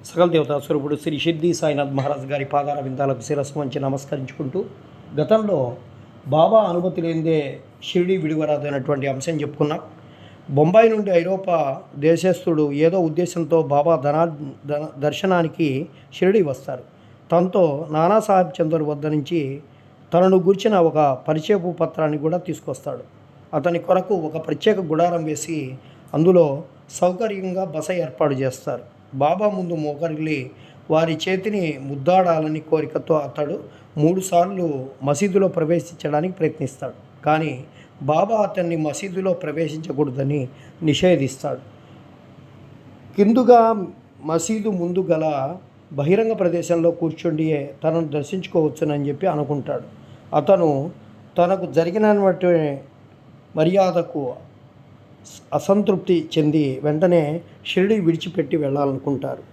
సకల దేవతా స్వరూపుడు శ్రీ షిర్డీ సాయినాథ్ మహారాజ్ గారి పాదాల విందాలకు శిరస్సు వంచి నమస్కరించుకుంటూ గతంలో బాబా అనుమతి లేనిదే షిర్డీ విడివరాదు అనేటువంటి అంశం చెప్పుకున్నాం. బొంబాయి నుండి ఐరోపా దేశస్థుడు ఏదో ఉద్దేశంతో బాబా దర్శనానికి షిర్డీ వస్తారు. తనతో నానాసాహెబ్ చందర్ వద్ద నుంచి తనను గుర్చిన ఒక పరిచయపు పత్రాన్ని కూడా తీసుకొస్తాడు. అతని కొరకు ఒక ప్రత్యేక గుడారం వేసి అందులో సౌకర్యంగా బస ఏర్పాటు చేస్తారు. బాబా ముందు మోకరిల్లి వారి చేతిని ముద్దాడాలని కోరికతో అతడు 3 సార్లు మసీదులో ప్రవేశించడానికి ప్రయత్నిస్తాడు. కానీ బాబా అతన్ని మసీదులో ప్రవేశించకూడదని నిషేధిస్తాడు. కిందుగా మసీదు ముందు గల బహిరంగ ప్రదేశంలో కూర్చుండి తనను దర్శించుకోవచ్చునని చెప్పి అనుకుంటాడు. అతను తనకు జరిగినటువంటి మర్యాదకు అసంతృప్తి చెంది వెంటనే షిరిడి విడిచిపెట్టి వెళ్ళాలనుకుంటారు.